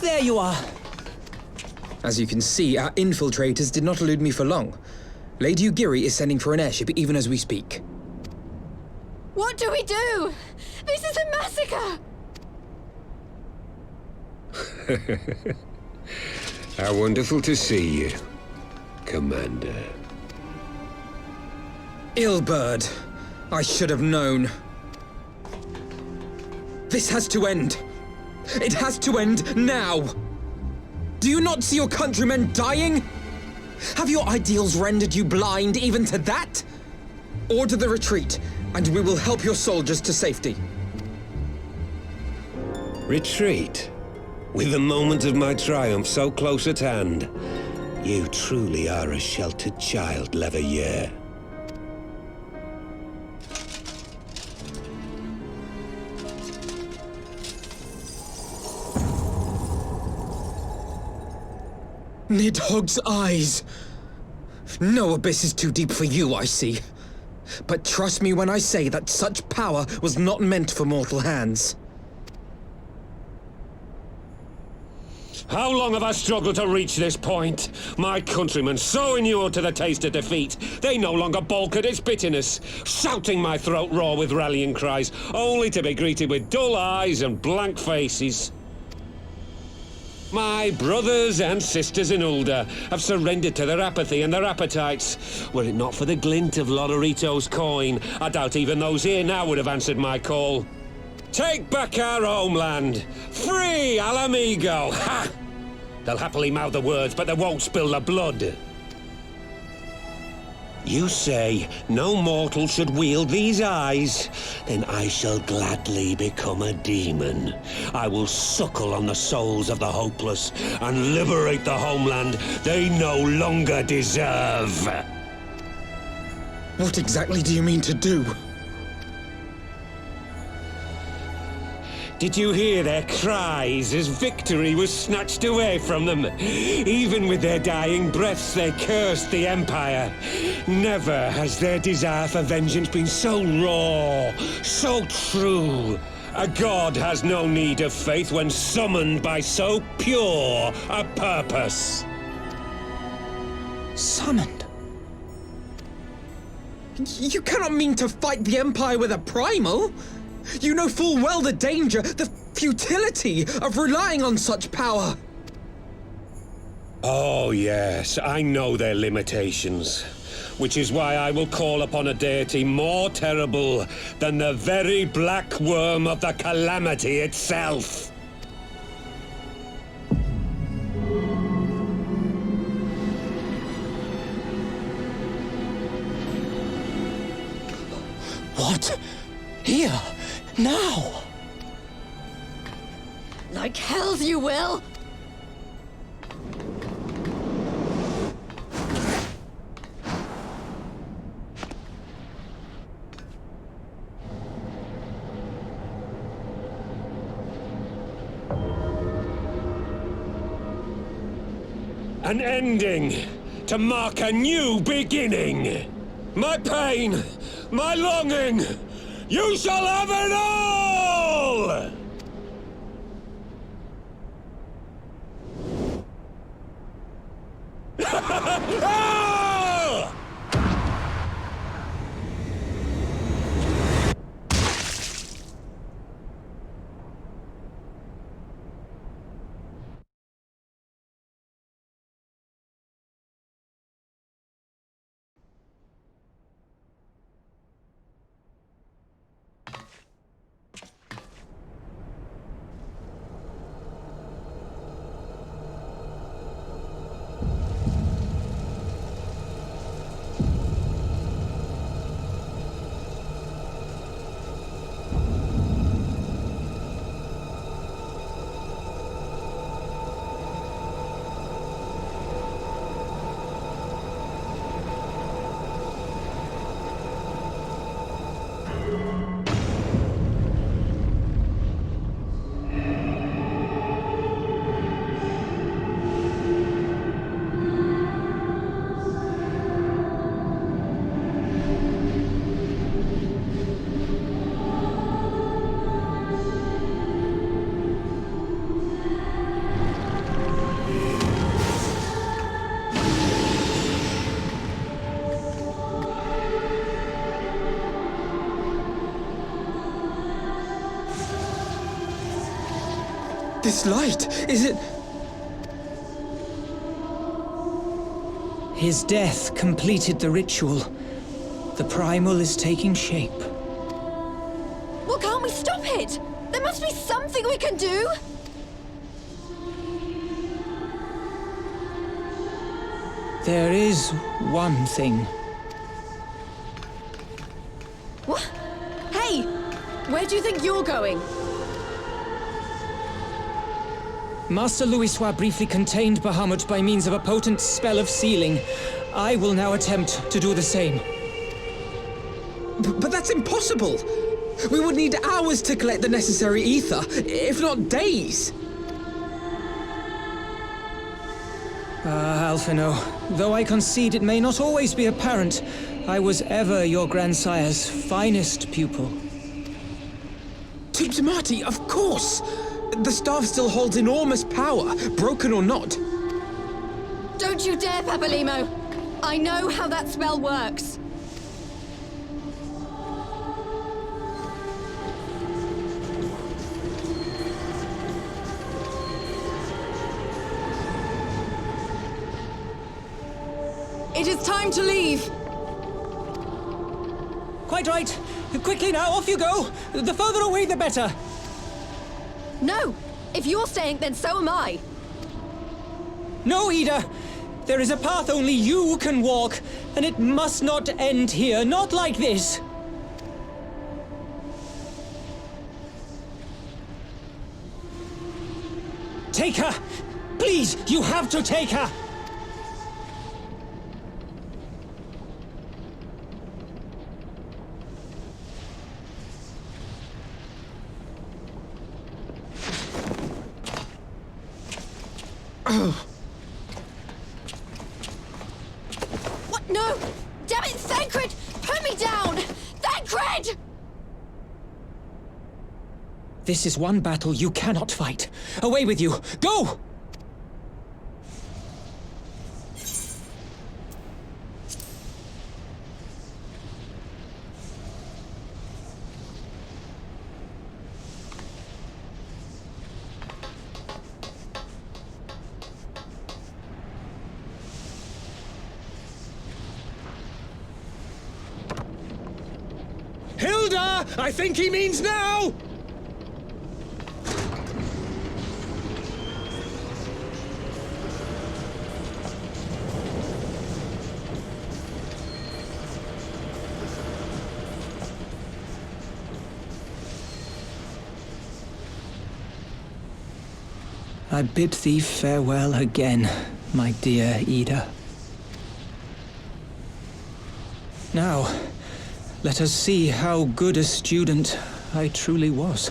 There you are! As you can see, our infiltrators did not elude me for long. Lady Ugiri is sending for an airship even as we speak. What do we do? This is a massacre! How wonderful to see you, Commander. Ill-bird. I should have known. This has to end. It has to end now! Do you not see your countrymen dying? Have your ideals rendered you blind even to that? Order the retreat, and we will help your soldiers to safety. Retreat? With the moment of my triumph so close at hand? You truly are a sheltered child, Leveilleur. Nidhogg's eyes! No abyss is too deep for you, I see. But trust me when I say that such power was not meant for mortal hands. How long have I struggled to reach this point? My countrymen, so inured to the taste of defeat, they no longer balk at its bitterness, shouting my throat raw with rallying cries, only to be greeted with dull eyes and blank faces. My brothers and sisters in Ulda have surrendered to their apathy and their appetites. Were it not for the glint of Lodorito's coin, I doubt even those here now would have answered my call. Take back our homeland! Free Al Amigo! Ha! They'll happily mouth the words, but they won't spill the blood. You say no mortal should wield these eyes? Then I shall gladly become a demon. I will suckle on the souls of the hopeless and liberate the homeland they no longer deserve. What exactly do you mean to do? Did you hear their cries as victory was snatched away from them? Even with their dying breaths, they cursed the Empire. Never has their desire for vengeance been so raw, so true. A god has no need of faith when summoned by so pure a purpose. Summoned? You cannot mean to fight the Empire with a primal! You know full well the danger, the futility of relying on such power! Oh yes, I know their limitations. Which is why I will call upon a deity more terrible than the very black worm of the calamity itself. What? Here? Now? Like hells you will! An ending to mark a new beginning. My pain, my longing, you shall have it all! This light, is it... His death completed the ritual. The primal is taking shape. Well, can't we stop it? There must be something we can do! There is one thing. What? Hey! Where do you think you're going? Master Louisoix briefly contained Bahamut by means of a potent spell of sealing. I will now attempt to do the same. But that's impossible! We would need hours to collect the necessary ether, if not days! Alphino, though I concede it may not always be apparent, I was ever your grandsire's finest pupil. Tiptimati, of course! The staff still holds enormous power, broken or not. Don't you dare, Papalimo! I know how that spell works. It is time to leave! Quite right. Quickly now, off you go. The further away, the better. No! If you're staying, then so am I! No, Ida. There is a path only you can walk, and it must not end here, not like this. Take her! Please, you have to take her! What? No! Damn it, Thancred! Put me down! Thancred! This is one battle you cannot fight. Away with you! Go! Hilda! I think he means now! I bid thee farewell again, my dear Ida. Now, let us see how good a student I truly was.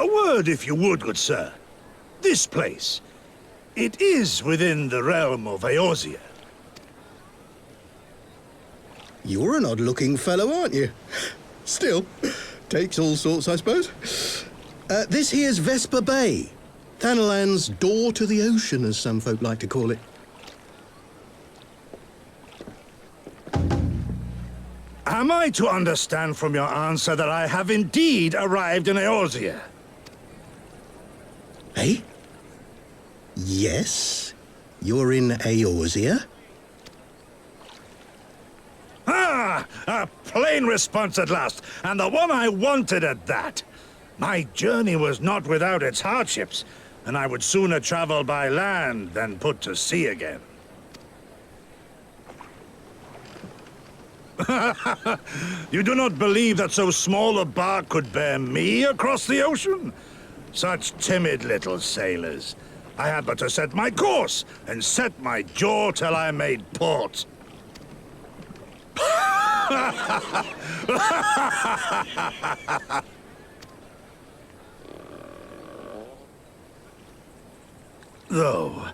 word, if you would, good sir. This place, it is within the realm of Eorzea. You're an odd-looking fellow, aren't you? Still, takes all sorts, I suppose. This here's Vesper Bay. Thanalan's door to the ocean, as some folk like to call it. Am I to understand from your answer that I have indeed arrived in Eorzea? Eh? Yes? You're in Eorzea? Ah! A plain response at last, and the one I wanted at that. My journey was not without its hardships, and I would sooner travel by land than put to sea again. You do not believe that so small a bark could bear me across the ocean? Such timid little sailors. I had but to set my course and set my jaw till I made port. Though,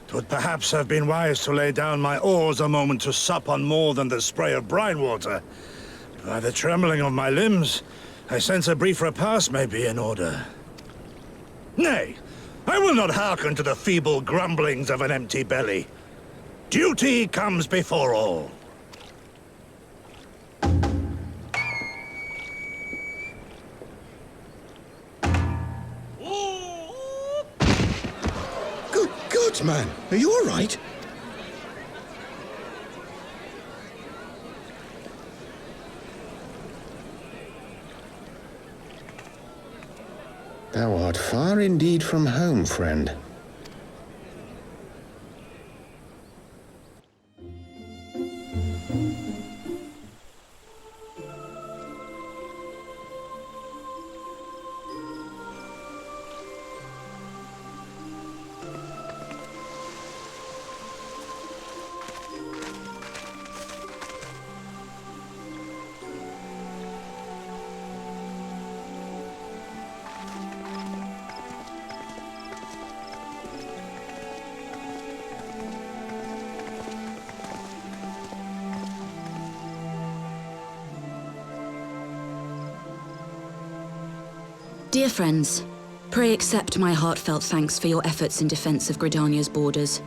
'twould perhaps have been wise to lay down my oars a moment to sup on more than the spray of brine water. By the trembling of my limbs, I sense a brief repast may be in order. Nay, I will not hearken to the feeble grumblings of an empty belly. Duty comes before all. Good God, man! Are you all right? Thou art far indeed from home, friend. Dear friends, pray accept my heartfelt thanks for your efforts in defense of Gridania's borders.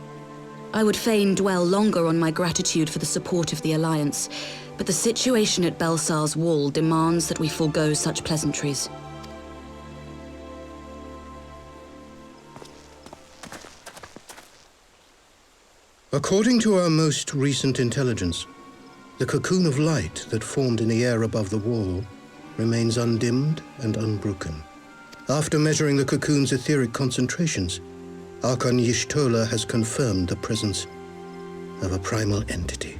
I would fain dwell longer on my gratitude for the support of the Alliance, but the situation at Belsar's Wall demands that we forego such pleasantries. According to our most recent intelligence, the cocoon of light that formed in the air above the wall remains undimmed and unbroken. After measuring the cocoon's etheric concentrations, Archon Y'shtola has confirmed the presence of a primal entity.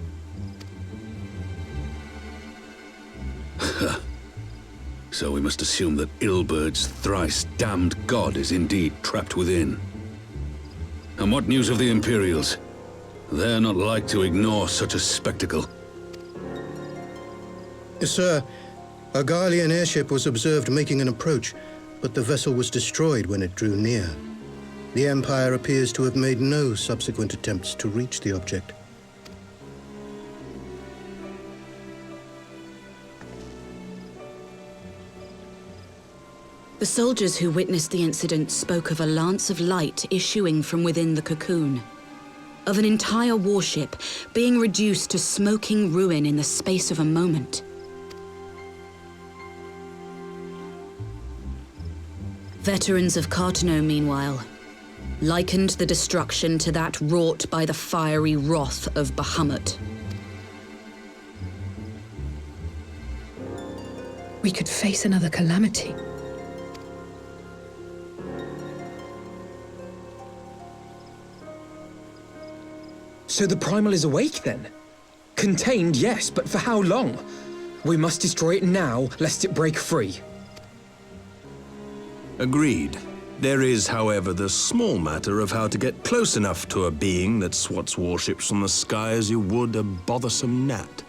So we must assume that Ilbert's thrice-damned god is indeed trapped within. And what news of the Imperials? They're not like to ignore such a spectacle. Sir, a Garlean airship was observed making an approach, but the vessel was destroyed when it drew near. The Empire appears to have made no subsequent attempts to reach the object. The soldiers who witnessed the incident spoke of a lance of light issuing from within the cocoon, of an entire warship being reduced to smoking ruin in the space of a moment. Veterans of Cartano, meanwhile, likened the destruction to that wrought by the fiery wrath of Bahamut. We could face another calamity. So the Primal is awake, then? Contained, yes, but for how long? We must destroy it now, lest it break free. Agreed. There is, however, the small matter of how to get close enough to a being that swats warships from the sky as you would a bothersome gnat.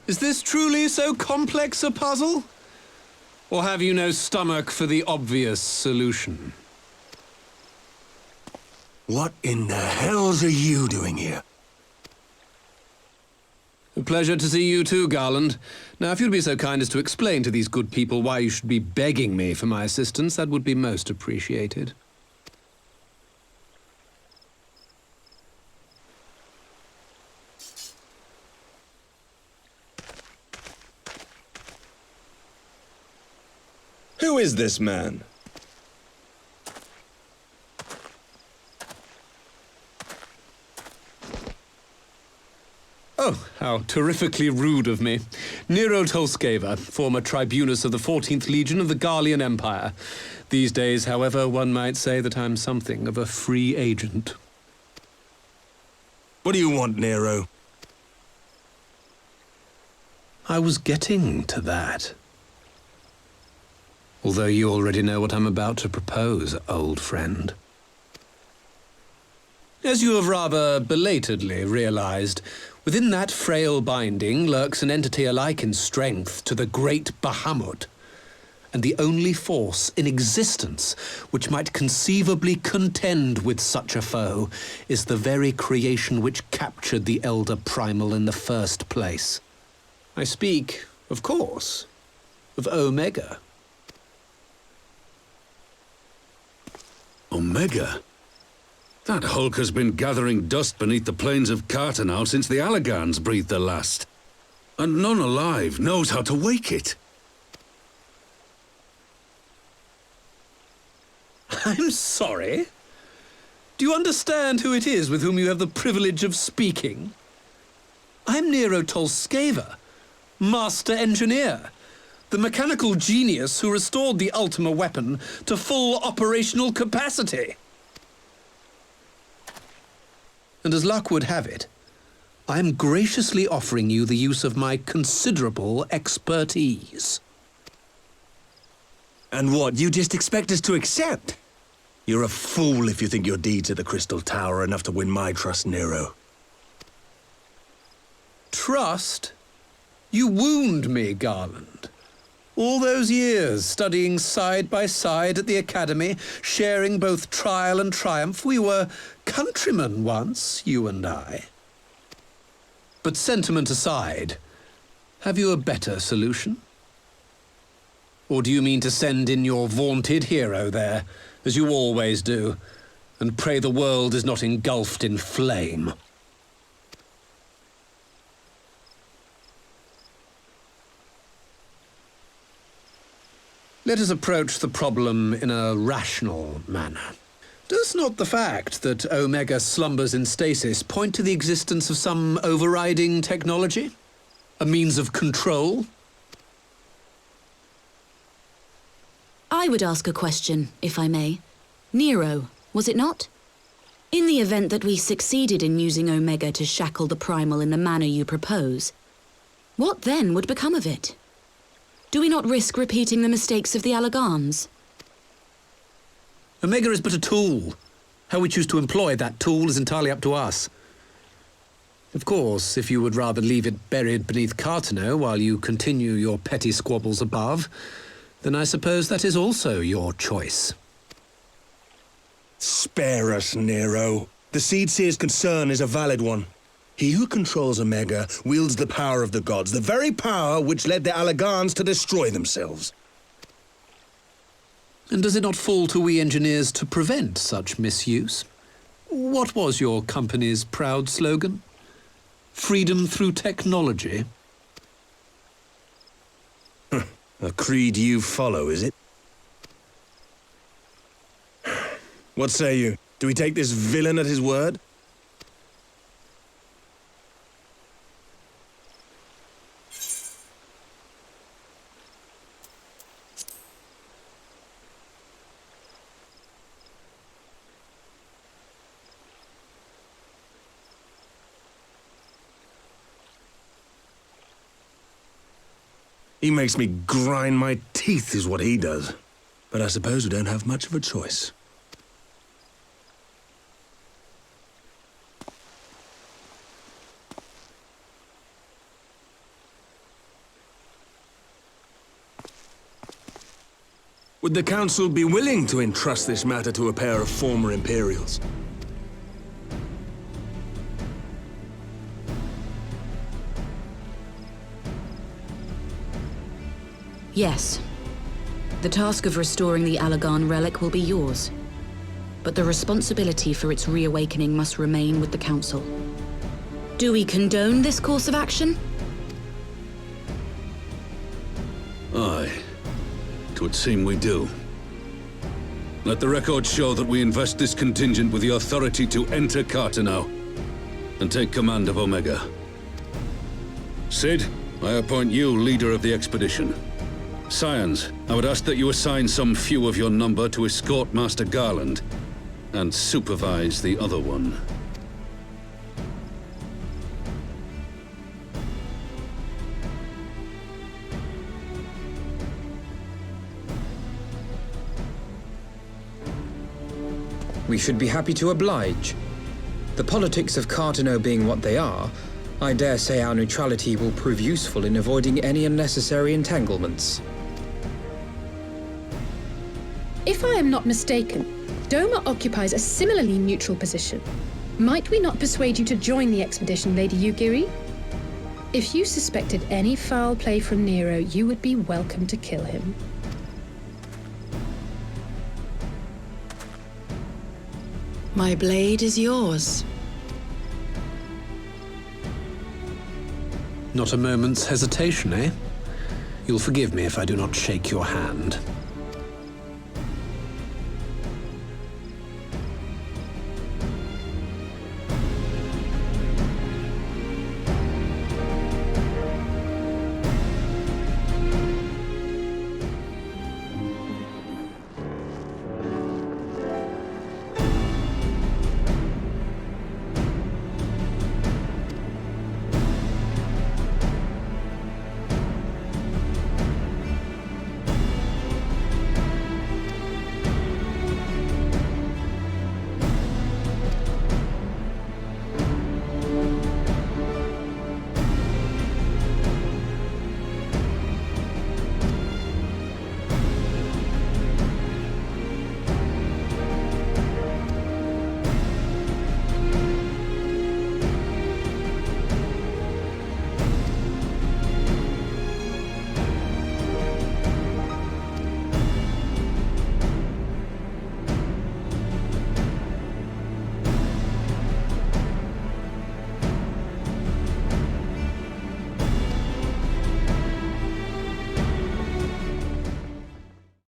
Is this truly so complex a puzzle? Or have you no stomach for the obvious solution? What in the hells are you doing here? A pleasure to see you too, Garland. Now, if you'd be so kind as to explain to these good people why you should be begging me for my assistance, that would be most appreciated. Who is this man? Oh, how terrifically rude of me. Nero Tolskeva, former tribunus of the 14th Legion of the Garlean Empire. These days, however, one might say that I'm something of a free agent. What do you want, Nero? I was getting to that. Although you already know what I'm about to propose, old friend. As you have rather belatedly realized, within that frail binding lurks an entity alike in strength to the great Bahamut, and the only force in existence which might conceivably contend with such a foe is the very creation which captured the Elder Primal in the first place. I speak, of course, of Omega. Omega? That hulk has been gathering dust beneath the plains of Cartanau since the Allagans breathed their last. And none alive knows how to wake it. I'm sorry? Do you understand who it is with whom you have the privilege of speaking? I'm Nero Tolskeva, Master Engineer, the mechanical genius who restored the Ultima weapon to full operational capacity. And as luck would have it, I am graciously offering you the use of my considerable expertise. And what, you just expect us to accept? You're a fool if you think your deeds at the Crystal Tower are enough to win my trust, Nero. Trust? You wound me, Garland. All those years, studying side by side at the Academy, sharing both trial and triumph, we were countrymen once, you and I. But sentiment aside, have you a better solution? Or do you mean to send in your vaunted hero there, as you always do, and pray the world is not engulfed in flame? Let us approach the problem in a rational manner. Does not the fact that Omega slumbers in stasis point to the existence of some overriding technology? A means of control? I would ask a question, if I may. Nero, was it not? In the event that we succeeded in using Omega to shackle the Primal in the manner you propose, what then would become of it? Do we not risk repeating the mistakes of the Allagans? Omega is but a tool. How we choose to employ that tool is entirely up to us. Of course, if you would rather leave it buried beneath Cartanau while you continue your petty squabbles above, then I suppose that is also your choice. Spare us, Nero. The Seedseer's concern is a valid one. He who controls Omega wields the power of the gods, the very power which led the Allagans to destroy themselves. And does it not fall to we engineers to prevent such misuse? What was your company's proud slogan? Freedom through technology? A creed you follow, is it? What say you? Do we take this villain at his word? He makes me grind my teeth, is what he does. But I suppose we don't have much of a choice. Would the Council be willing to entrust this matter to a pair of former Imperials? Yes. The task of restoring the Allagan relic will be yours. But the responsibility for its reawakening must remain with the Council. Do we condone this course of action? Aye. It would seem we do. Let the record show that we invest this contingent with the authority to enter Carteneau and take command of Omega. Cid, I appoint you leader of the expedition. Scions, I would ask that you assign some few of your number to escort Master Garland and supervise the other one. We should be happy to oblige. The politics of Carteneau being what they are, I dare say our neutrality will prove useful in avoiding any unnecessary entanglements. If I am not mistaken, Doma occupies a similarly neutral position. Might we not persuade you to join the expedition, Lady Yugiri? If you suspected any foul play from Nero, you would be welcome to kill him. My blade is yours. Not a moment's hesitation, eh? You'll forgive me if I do not shake your hand.